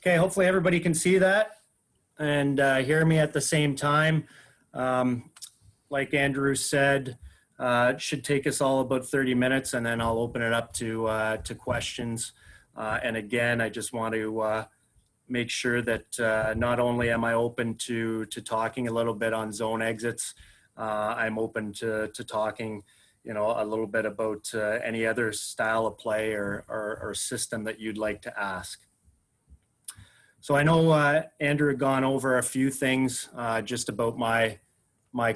Okay, hopefully everybody can see that and hear me at the same time. Like Andrew said, it should take us all about 30 minutes, and then I'll open it up to questions. And again, I just want to make sure that not only am I open to talking a little bit on zone exits, I'm open to talking, a little bit about any other style of play or system that you'd like to ask. So I know Andrew had gone over a few things just about my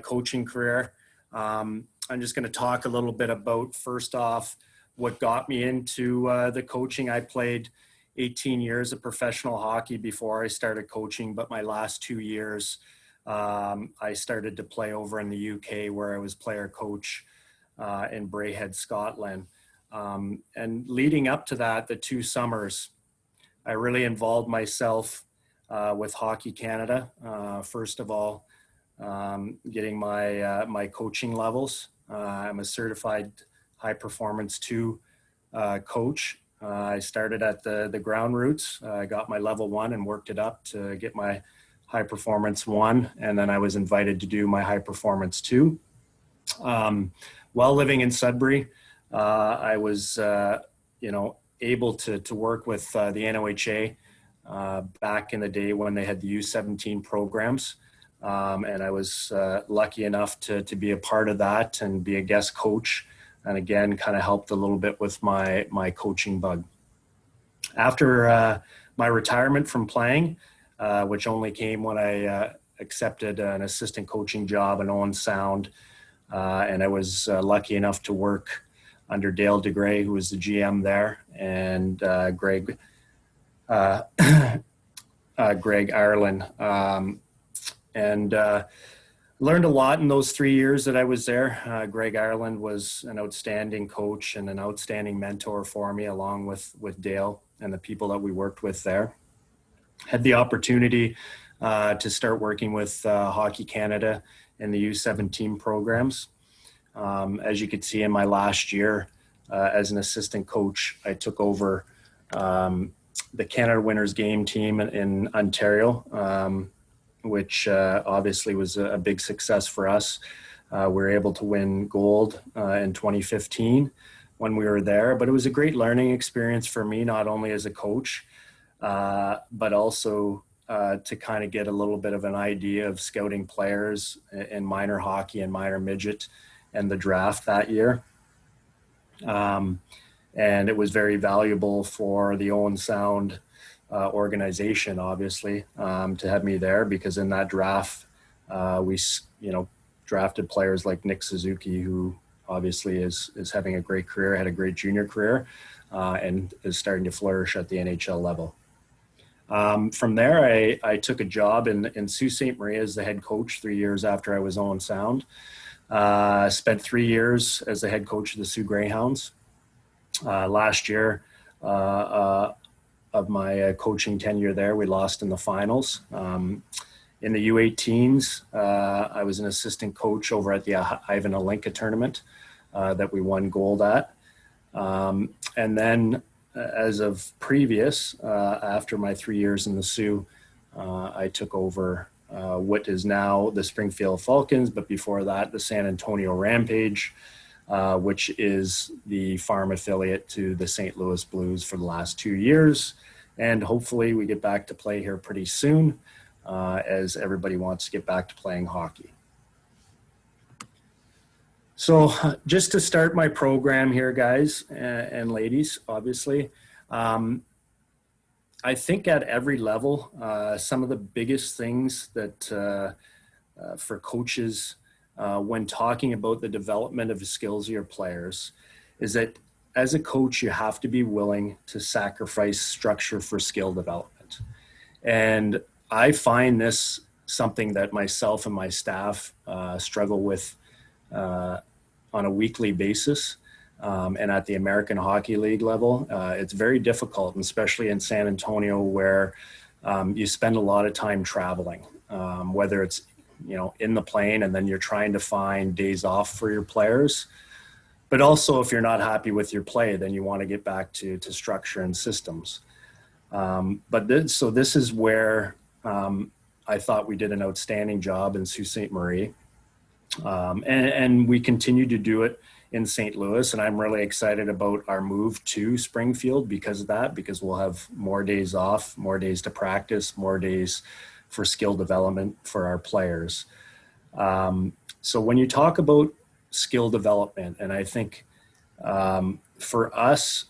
coaching career. I'm just going to talk a little bit about, first off, what got me into the coaching. I played 18 years of professional hockey before I started coaching, but my last 2 years, I started to play over in the UK, where I was player coach in Braehead, Scotland. And leading up to that, the 2 summers, I really involved myself with Hockey Canada. First of all, getting my coaching levels. I'm a certified high performance 2 coach. I started at the ground roots. I got my level 1 and worked it up to get my high performance 1. And then I was invited to do my high performance 2. While living in Sudbury, I was, able to work with the NOHA back in the day when they had the U17 programs. And I was lucky enough to be a part of that and be a guest coach. And again, kind of helped a little bit with my coaching bug. After my retirement from playing, which only came when I accepted an assistant coaching job in Owen Sound, and I was lucky enough to work under Dale DeGray, who was the GM there, and Greg Ireland. And learned a lot in those 3 years that I was there. Greg Ireland was an outstanding coach and an outstanding mentor for me, along with Dale and the people that we worked with there. Had the opportunity to start working with Hockey Canada in the U17 programs. As you could see in my last year as an assistant coach, I took over the Canada Winners Game team in Ontario, which obviously was a big success for us. We were able to win gold in 2015 when we were there, but it was a great learning experience for me, not only as a coach, but also to kind of get a little bit of an idea of scouting players in minor hockey and minor midget and the draft that year. And it was very valuable for the Owen Sound organization, obviously, to have me there, because in that draft, we, drafted players like Nick Suzuki, who obviously is having a great career, had a great junior career, and is starting to flourish at the NHL level. From there, I took a job in Sault Ste. Marie as the head coach 3 years after I was Owen Sound. Spent 3 years as the head coach of the Sioux Greyhounds. Last year of my coaching tenure there, we lost in the finals. In the U18s, I was an assistant coach over at the Ivan Alinka tournament that we won gold at. And then as of previous, after my 3 years in the Sioux, I took over what is now the Springfield Falcons, but before that, the San Antonio Rampage, which is the farm affiliate to the St. Louis Blues for the last 2 years. And hopefully we get back to play here pretty soon, as everybody wants to get back to playing hockey. So just to start my program here, guys and ladies, obviously, I think at every level, some of the biggest things that for coaches when talking about the development of the skills of your players is that as a coach, you have to be willing to sacrifice structure for skill development. And I find this something that myself and my staff struggle with on a weekly basis. And at the American Hockey League level, it's very difficult, and especially in San Antonio, where you spend a lot of time traveling, whether it's, in the plane, and then you're trying to find days off for your players. But also, if you're not happy with your play, then you want to get back to structure and systems. So this is where I thought we did an outstanding job in Sault Ste. Marie. And we continue to do it in St. Louis. And I'm really excited about our move to Springfield because of that, because we'll have more days off, more days to practice, more days for skill development for our players. So when you talk about skill development, and I think for us,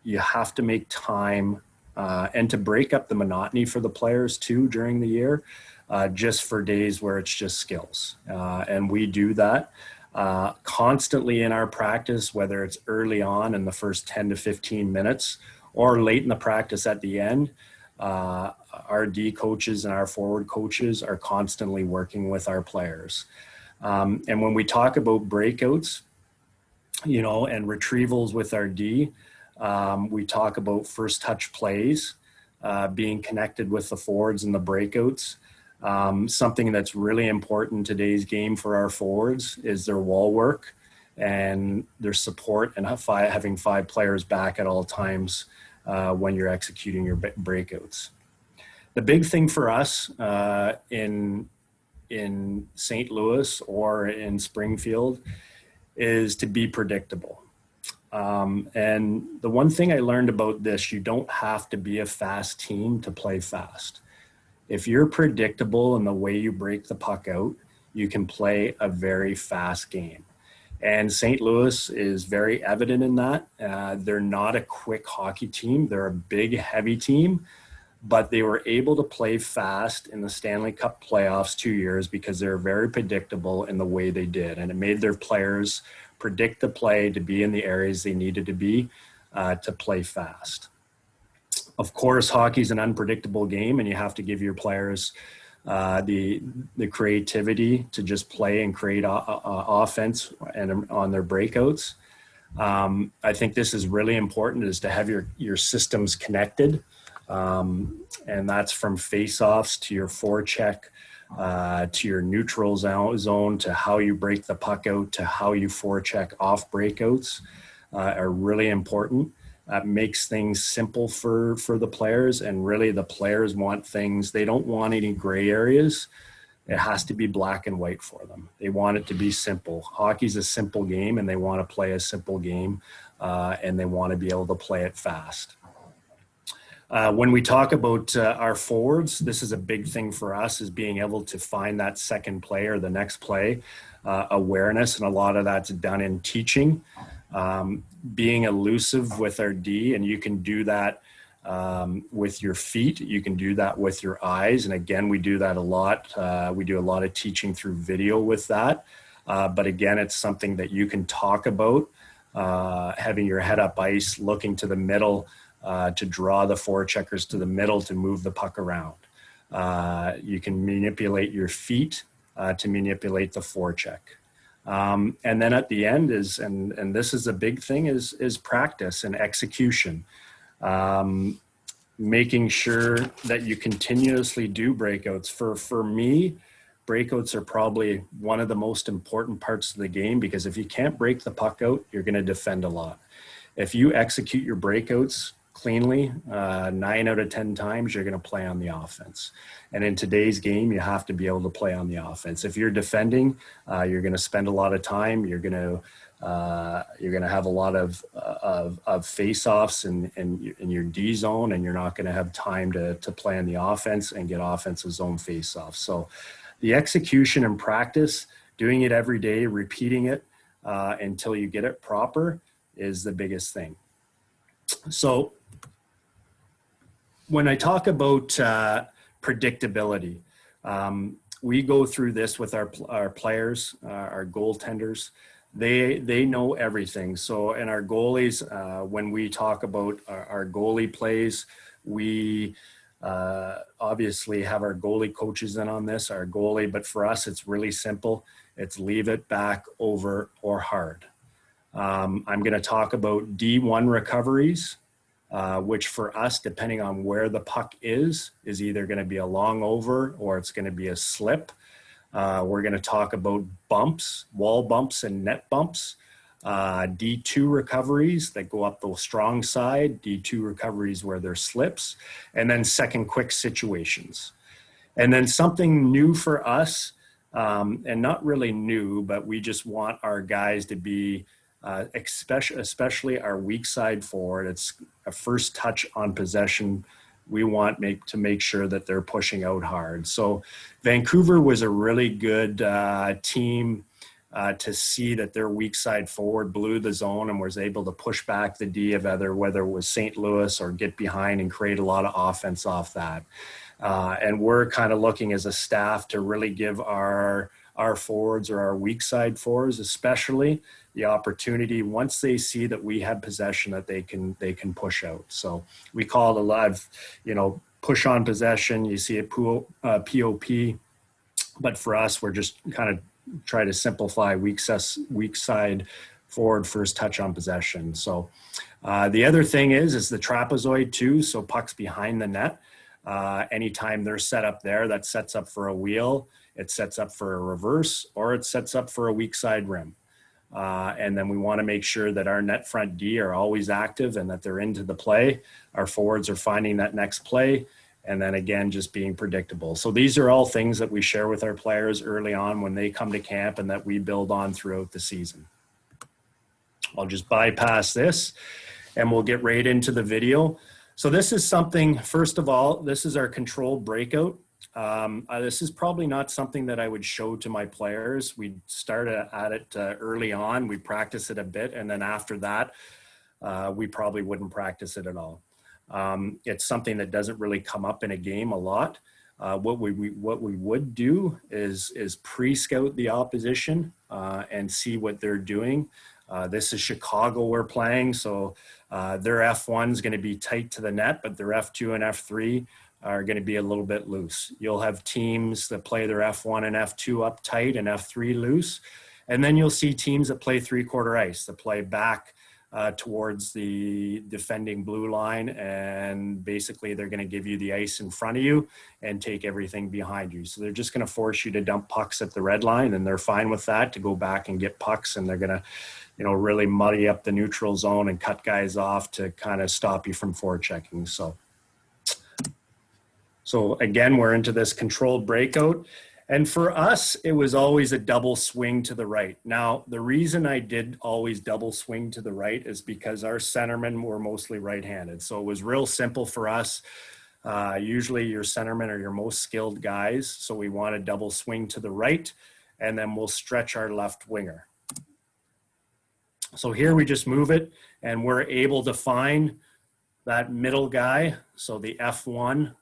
you have to make time and to break up the monotony for the players too during the year, just for days where it's just skills. And we do that constantly in our practice, whether it's early on in the first 10 to 15 minutes or late in the practice at the end. Our D coaches and our forward coaches are constantly working with our players. And when we talk about breakouts, and retrievals with our D, we talk about first touch plays, being connected with the forwards and the breakouts. Something that's really important in today's game for our forwards is their wall work and their support and having 5 players back at all times when you're executing your breakouts. The big thing for us in St. Louis or in Springfield is to be predictable. And the one thing I learned about this, you don't have to be a fast team to play fast. If you're predictable in the way you break the puck out, you can play a very fast game. And St. Louis is very evident in that. They're not a quick hockey team. They're a big, heavy team, but they were able to play fast in the Stanley Cup playoffs 2 years because they're very predictable in the way they did. And it made their players predict the play to be in the areas they needed to be to play fast. Of course, hockey's an unpredictable game, and you have to give your players the creativity to just play and create offense and on their breakouts. I think this is really important, is to have your systems connected. And that's from face-offs to your forecheck, to your neutral zone, to how you break the puck out, to how you forecheck off breakouts are really important. That makes things simple for the players, and really the players want things. They don't want any gray areas. It has to be black and white for them. They want it to be simple. Hockey's a simple game, and they want to play a simple game, and they want to be able to play it fast. When we talk about our forwards, this is a big thing for us, is being able to find that second play or the next play, awareness, and a lot of that's done in teaching. Being elusive with our D, and you can do that with your feet. You can do that with your eyes. And again, we do that a lot. We do a lot of teaching through video with that. But again, it's something that you can talk about, having your head up ice, looking to the middle to draw the forecheckers to the middle to move the puck around. You can manipulate your feet to manipulate the forecheck. And then at the end is, and this is a big thing, is practice and execution. Making sure that you continuously do breakouts. For me, breakouts are probably one of the most important parts of the game, because if you can't break the puck out, you're going to defend a lot. If you execute your breakouts cleanly, 9 out of 10 times, you're going to play on the offense. And in today's game, you have to be able to play on the offense. If you're defending, you're going to spend a lot of time. You're going to have a lot of face-offs in your D zone, and you're not going to have time to play on the offense and get offensive zone face-offs. So the execution and practice, doing it every day, repeating it until you get it proper, is the biggest thing. So when I talk about predictability, we go through this with our players, our goaltenders. They know everything. So, and our goalies, when we talk about our goalie plays, we obviously have our goalie coaches in on this, our goalie, but for us, it's really simple. It's leave it, back, over, or hard. I'm going to talk about D1 recoveries, which for us, depending on where the puck is either going to be a long over or it's going to be a slip. We're going to talk about bumps, wall bumps and net bumps. D2 recoveries that go up the strong side, D2 recoveries where there's slips, and then second quick situations. And then something new for us, and not really new, but we just want our guys to be, especially our weak side forward. It's a first touch on possession. We want to make sure that they're pushing out hard. So Vancouver was a really good team to see that their weak side forward blew the zone and was able to push back the D of whether it was St. Louis or get behind and create a lot of offense off that. And we're kind of looking as a staff to really give our forwards, or our weak side forwards especially, the opportunity once they see that we have possession that they can push out. So we call it a lot of, push on possession. You see it POP, but for us, we're just kind of try to simplify weak side forward first touch on possession. So the other thing is the trapezoid too. So pucks behind the net. Anytime they're set up there, that sets up for a wheel, it sets up for a reverse, or it sets up for a weak side rim. And then we want to make sure that our net front D are always active and that they're into the play. Our forwards are finding that next play. And then again, just being predictable. So these are all things that we share with our players early on when they come to camp and that we build on throughout the season. I'll just bypass this and we'll get right into the video. So this is something, first of all, this is our controlled breakout. This is probably not something that I would show to my players. We started at it early on. We practice it a bit. And then after that, we probably wouldn't practice it at all. It's something that doesn't really come up in a game a lot. What we would do is pre-scout the opposition and see what they're doing. This is Chicago we're playing, so their F1 is going to be tight to the net, but their F2 and F3 are going to be a little bit loose. You'll have teams that play their F1 and F2 up tight and F3 loose, and then you'll see teams that play three-quarter ice, that play back towards the defending blue line, and basically they're going to give you the ice in front of you and take everything behind you. So they're just going to force you to dump pucks at the red line, and they're fine with that, to go back and get pucks, and they're going to really muddy up the neutral zone and cut guys off to kind of stop you from forechecking. So again, we're into this controlled breakout. And for us, it was always a double swing to the right. Now, the reason I did always double swing to the right is because our centermen were mostly right-handed. So it was real simple for us. Usually your centermen are your most skilled guys. So we want to double swing to the right, and then we'll stretch our left winger. So here we just move it, and we're able to find that middle guy. So the F1,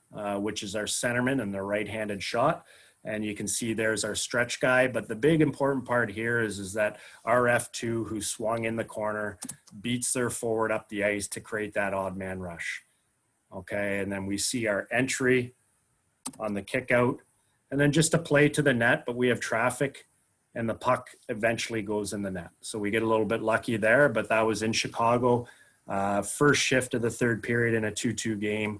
which is our centerman and their right-handed shot. And you can see there's our stretch guy. But the big important part here is that our F2, who swung in the corner, beats their forward up the ice to create that odd man rush. Okay, and then we see our entry on the kick out. And then just a play to the net, but we have traffic, and the puck eventually goes in the net. So we get a little bit lucky there, but that was in Chicago. First shift of the third period in a 2-2 game.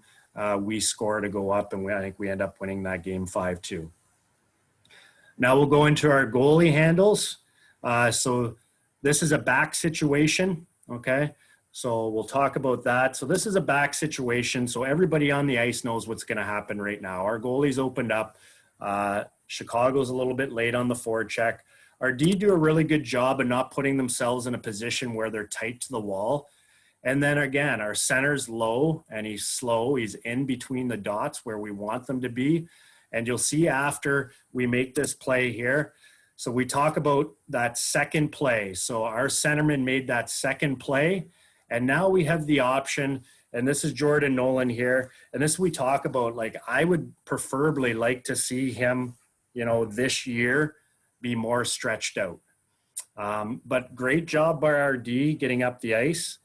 We score to go up, and I think we end up winning that game 5-2. Now we'll go into our goalie handles. So this is a back situation, okay? So we'll talk about that. So this is a back situation. So everybody on the ice knows what's going to happen right now. Our goalie's opened up. Chicago's a little bit late on the forecheck. Our D do a really good job of not putting themselves in a position where they're tight to the wall. And then again, our center's low and he's slow. He's in between the dots where we want them to be. And you'll see after we make this play here. So we talk about that second play. So our centerman made that second play. And now we have the option, and this is Jordan Nolan here. And this we talk about, like, I would preferably like to see him, this year be more stretched out. But great job by our D getting up the ice.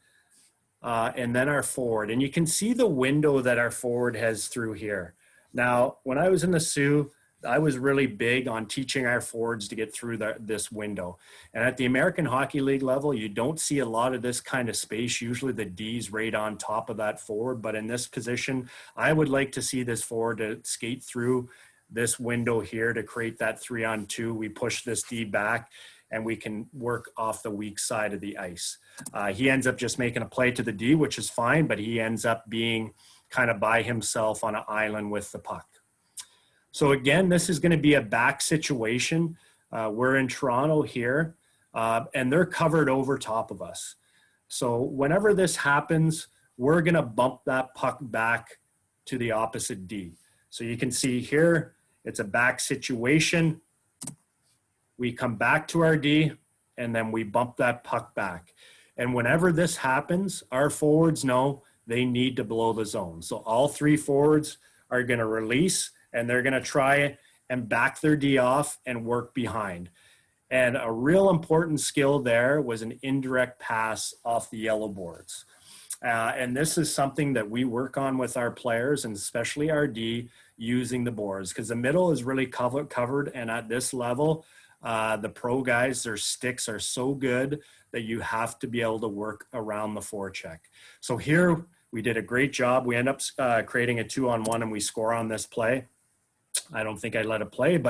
And then our forward. And you can see the window that our forward has through here. Now, when I was in the Sioux, I was really big on teaching our forwards to get through this window. And at the American Hockey League level, you don't see a lot of this kind of space. Usually the D's right on top of that forward. But in this position, I would like to see this forward to skate through this window here to create that 3-on-2. We push this D back, and we can work off the weak side of the ice. He ends up just making a play to the D, which is fine, but he ends up being kind of by himself on an island with the puck. So again, this is going to be a back situation. We're in Toronto here, and they're covered over top of us. So whenever this happens, we're going to bump that puck back to the opposite D. So you can see here, it's a back situation. We come back to our D, and then we bump that puck back. And whenever this happens, our forwards know they need to blow the zone. So all three forwards are going to release, and they're going to try and back their D off and work behind. And a real important skill there was an indirect pass off the yellow boards. And this is something that we work on with our players, and especially our D, using the boards, because the middle is really covered. And at this level, the pro guys, their sticks are so good that you have to be able to work around the forecheck. So here we did a great job. We end up creating a 2-on-1, and we score on this play. I don't think I let it play,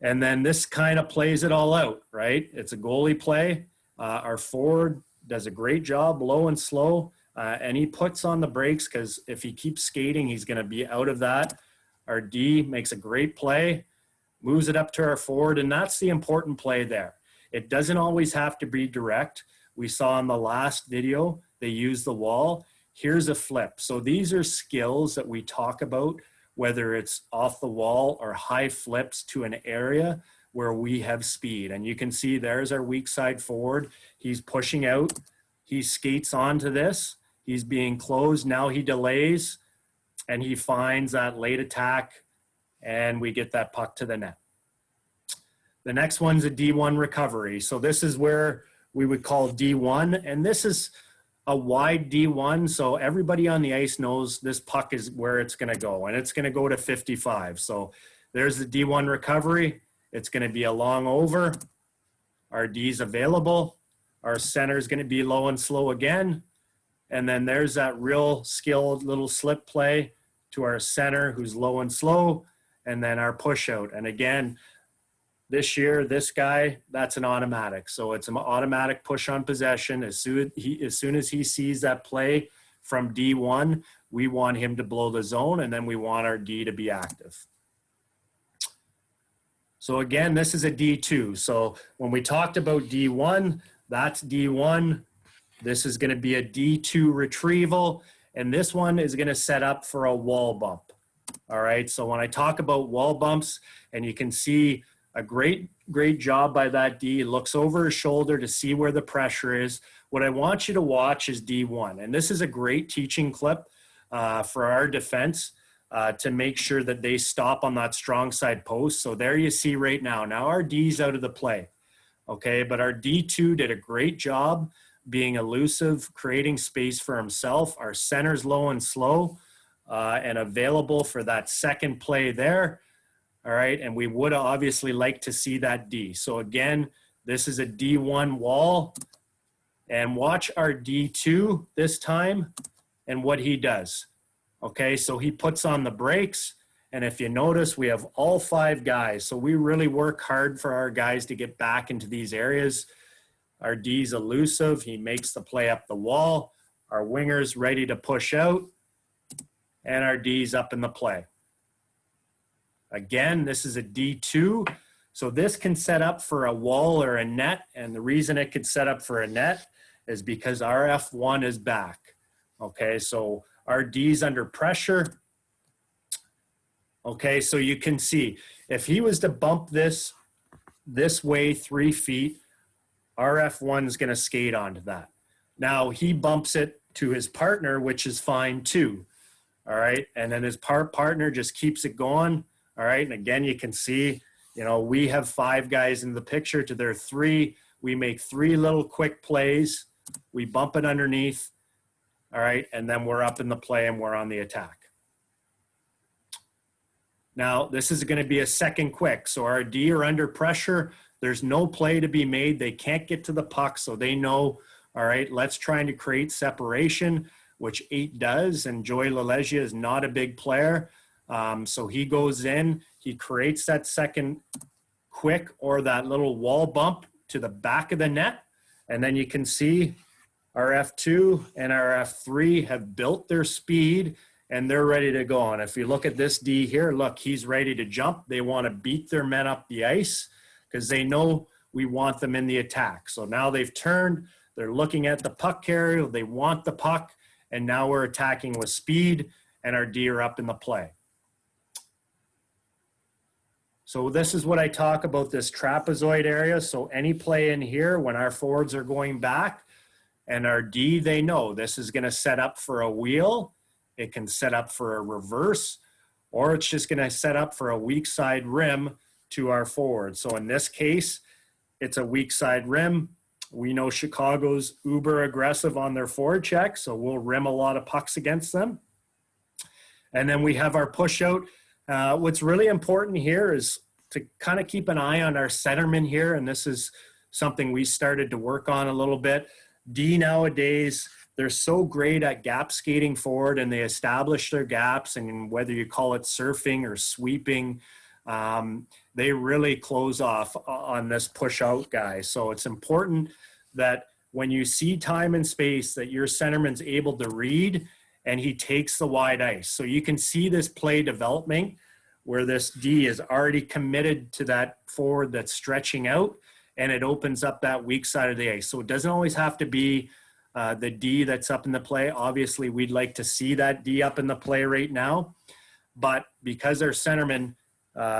and then this kind of plays it all out, right? It's a goalie play. Our forward does a great job, low and slow, and he puts on the brakes, because if he keeps skating, he's going to be out of that. Our D makes a great play, moves it up to our forward, and that's the important play there. It doesn't always have to be direct. We saw in the last video, they used the wall. Here's a flip. So these are skills that we talk about, whether it's off the wall or high flips to an area where we have speed. And you can see there's our weak side forward. He's pushing out. He skates onto this. He's being closed. Now he delays, and he finds that late attack, and we get that puck to the net. The next one's a D1 recovery. So this is where we would call D1, and this is a wide D1, so everybody on the ice knows this puck is where it's going to go, and it's going to go to 55. So there's the D1 recovery. It's going to be a long over. Our D's available. Our center is going to be low and slow again. And then there's that real skilled little slip play to our center who's low and slow, and then our push out. And again, this year, this guy, that's an automatic. So it's an automatic push on possession. As soon as he sees that play from D1, we want him to blow the zone, and then we want our D to be active. So again, this is a D2. So when we talked about D1, that's D1. This is going to be a D2 retrieval, and this one is going to set up for a wall bump. All right, so when I talk about wall bumps, and you can see a great job by that D. He looks over his shoulder to see where the pressure is. What I want you to watch is D1. And this is a great teaching clip for our defense to make sure that they stop on that strong side post. So there you see right now. Now our D's out of the play. Okay, but our D2 did a great job being elusive, creating space for himself. Our center's low and slow and available for that second play there. All right, and we would obviously like to see that D. So again, this is a D1 wall, and watch our D2 this time and what he does. Okay, so he puts on the brakes, and if you notice, we have all 5 guys. So we really work hard for our guys to get back into these areas. Our D's elusive. He makes the play up the wall. Our winger's ready to push out, and our D's up in the play. Again, this is a D2. So this can set up for a wall or a net. And the reason it could set up for a net is because our F1 is back. Okay, so our D's under pressure. Okay, so you can see if he was to bump this way 3 feet, our F1 is going to skate onto that. Now he bumps it to his partner, which is fine too. All right, and then his partner just keeps it going. All right, and again, you can see, we have 5 guys in the picture to their 3. We make 3 little quick plays. We bump it underneath. All right, and then we're up in the play and we're on the attack. Now, this is going to be a second quick. So our D are under pressure. There's no play to be made. They can't get to the puck, so they know, all right, let's try to create separation, which 8 does, and Joey Lelegia is not a big player. So he goes in, he creates that second quick or that little wall bump to the back of the net. And then you can see our F2 and our F3 have built their speed and they're ready to go. And if you look at this D here, look, he's ready to jump. They want to beat their men up the ice because they know we want them in the attack. So now they've turned, they're looking at the puck carrier, they want the puck, and now we're attacking with speed and our D are up in the play. So this is what I talk about, this trapezoid area. So any play in here when our forwards are going back and our D, they know this is going to set up for a wheel. It can set up for a reverse, or it's just going to set up for a weak side rim to our forward. So in this case, it's a weak side rim. We know Chicago's uber aggressive on their forward check, so we'll rim a lot of pucks against them. And then we have our push out. What's really important here is to kind of keep an eye on our centerman here, and this is something we started to work on a little bit. D nowadays, they're so great at gap skating forward, and they establish their gaps, and whether you call it surfing or sweeping, they really close off on this push out guy. So it's important that when you see time and space that your centerman's able to read and he takes the wide ice. So you can see this play developing where this D is already committed to that forward that's stretching out, and it opens up that weak side of the ice. So it doesn't always have to be the D that's up in the play. Obviously, we'd like to see that D up in the play right now. But because our centerman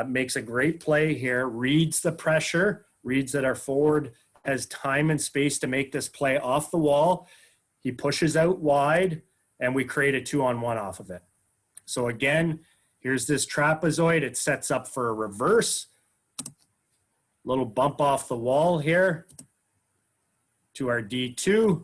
makes a great play here, reads the pressure, reads that our forward has time and space to make this play off the wall, he pushes out wide, and we create a 2-on-1 off of it. So again, here's this trapezoid. It sets up for a reverse. Little bump off the wall here to our D2.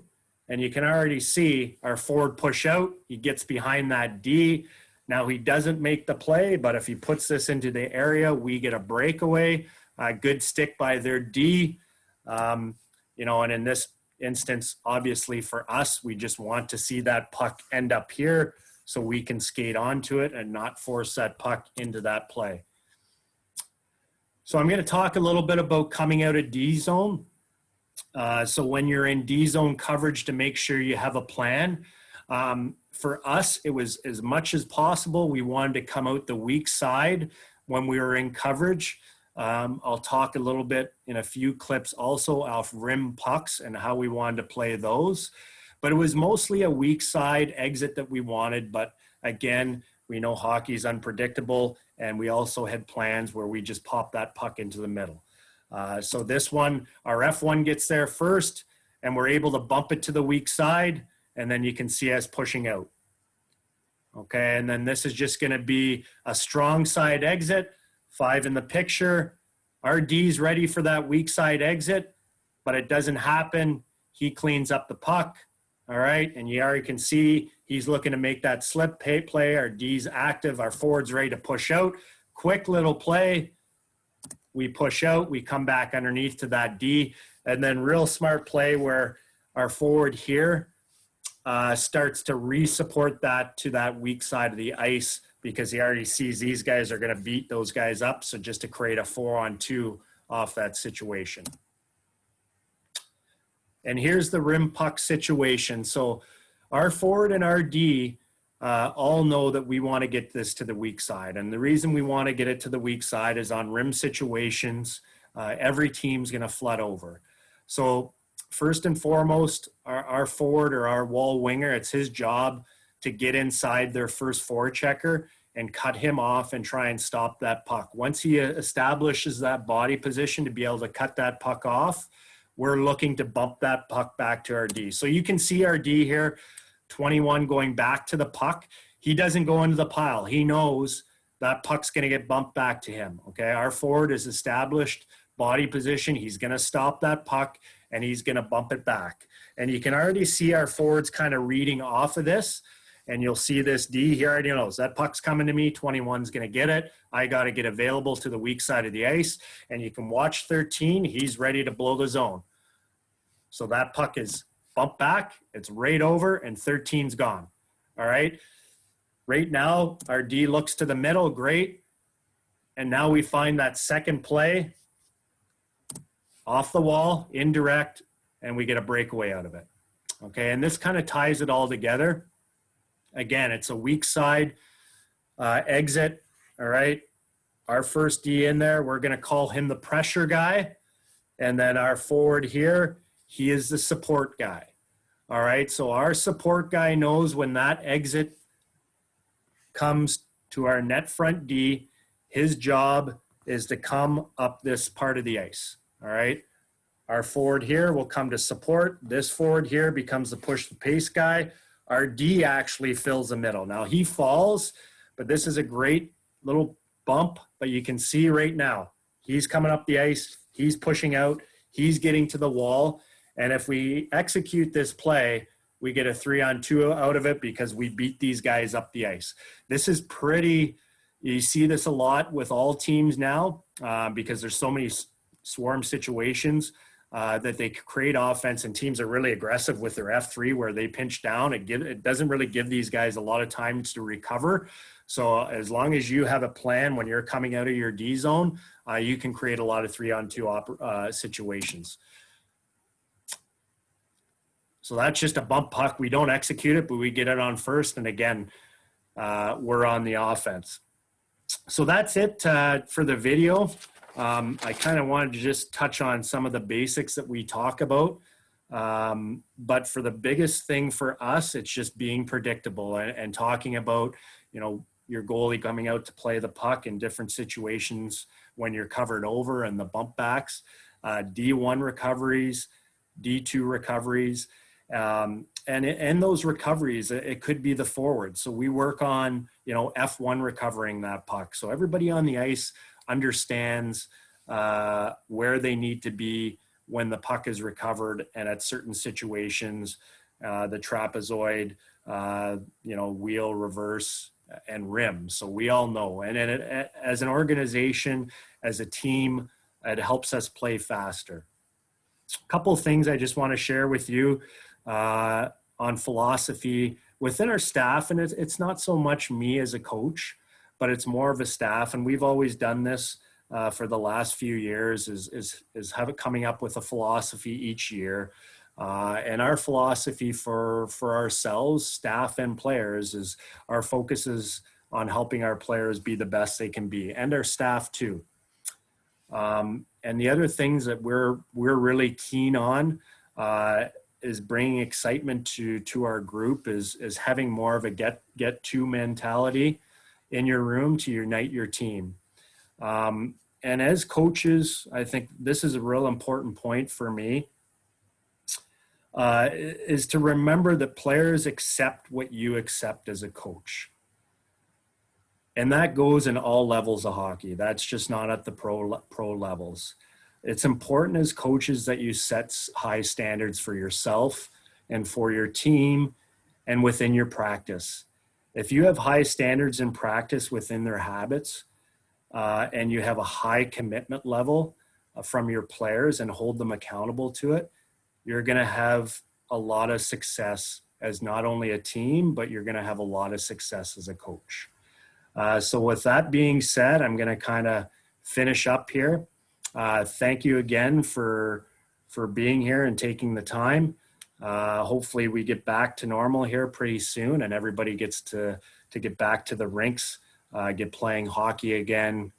And you can already see our forward push out. He gets behind that D. Now he doesn't make the play, but if he puts this into the area, we get a breakaway. A good stick by their D. You know, and in this instance, obviously for us, we just want to see that puck end up here so we can skate onto it and not force that puck into that play. So I'm going to talk a little bit about coming out of D zone. So when you're in D zone coverage, to make sure you have a plan. For us, it was as much as possible. We wanted to come out the weak side when we were in coverage. I'll talk a little bit in a few clips also off rim pucks and how we wanted to play those. But it was mostly a weak side exit that we wanted. But again, we know hockey's unpredictable, and we also had plans where we just pop that puck into the middle. So this one, our F1 gets there first, and we're able to bump it to the weak side, and then you can see us pushing out. Okay, and then this is just going to be a strong side exit, 5 in the picture. Our D's ready for that weak side exit, but it doesn't happen. He cleans up the puck. All right, and you already can see he's looking to make that slip play. Our D's active, our forward's ready to push out. Quick little play. We push out, we come back underneath to that D, and then real smart play where our forward here starts to re-support that to that weak side of the ice because he already sees these guys are going to beat those guys up. So just to create a 4-on-2 off that situation. And here's the rim puck situation. So our forward and our D all know that we want to get this to the weak side. And the reason we want to get it to the weak side is on rim situations, every team's going to flood over. So first and foremost, our forward or our wall winger, it's his job to get inside their first forward checker and cut him off and try and stop that puck. Once he establishes that body position to be able to cut that puck off, we're looking to bump that puck back to our D. So you can see our D here, 21 going back to the puck. He doesn't go into the pile. He knows that puck's going to get bumped back to him. Okay, our forward is established body position. He's going to stop that puck and he's going to bump it back. And you can already see our forwards kind of reading off of this. And you'll see this D here already knows that puck's coming to me. 21's going to get it. I got to get available to the weak side of the ice. And you can watch 13. He's ready to blow the zone. So that puck is bumped back. It's right over and 13's gone. All right. Right now, our D looks to the middle. Great. And now we find that second play off the wall, indirect, and we get a breakaway out of it. Okay, and this kind of ties it all together. Again, it's a weak side exit, all right? Our first D in there, we're going to call him the pressure guy. And then our forward here, he is the support guy. All right, so our support guy knows when that exit comes to our net front D, his job is to come up this part of the ice. All right, our forward here will come to support. This forward here becomes the push the pace guy. Our D actually fills the middle. Now he falls, but this is a great little bump, but you can see right now, he's coming up the ice, he's pushing out, he's getting to the wall. And if we execute this play, we get a 3-on-2 out of it because we beat these guys up the ice. This is pretty, you see this a lot with all teams now because there's so many swarm situations that they create offense, and teams are really aggressive with their F3 where they pinch down. It doesn't really give these guys a lot of time to recover. So as long as you have a plan when you're coming out of your D zone, you can create a lot of 3-on-2 situations. So that's just a bump puck. We don't execute it, but we get it on first. And again, we're on the offense. So that's it for the video. I kind of wanted to just touch on some of the basics that we talk about. But for the biggest thing for us, it's just being predictable and talking about, you know, your goalie coming out to play the puck in different situations when you're covered over and the bump backs, D1 recoveries, D2 recoveries. And in those recoveries, it could be the forward. So we work on, you know, F1 recovering that puck. So everybody on the ice understands where they need to be when the puck is recovered, and at certain situations, the trapezoid, you know, wheel, reverse, and rim. So we all know. And as an organization, as a team, it helps us play faster. A couple of things I just want to share with you on philosophy within our staff, and it's not so much me as a coach, but it's more of a staff, and we've always done this for the last few years, is coming up with a philosophy each year. And our philosophy for ourselves, staff and players, is our focus is on helping our players be the best they can be, and our staff too. And the other things that we're really keen on is bringing excitement to our group, is having more of a get to mentality in your room to unite your team. And as coaches, I think this is a real important point for me, is to remember that players accept what you accept as a coach. And that goes in all levels of hockey. That's just not at the pro levels. It's important as coaches that you set high standards for yourself and for your team and within your practice. If you have high standards in practice within their habits, and you have a high commitment level from your players and hold them accountable to it, you're going to have a lot of success as not only a team, but you're going to have a lot of success as a coach. So with that being said, I'm going to kind of finish up here. Thank you again for being here and taking the time. Hopefully we get back to normal here pretty soon, and everybody gets to get back to the rinks, get playing hockey again,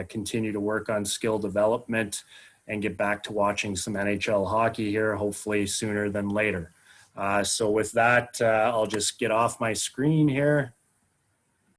continue to work on skill development, and get back to watching some NHL hockey here, hopefully sooner than later. So with that, I'll just get off my screen here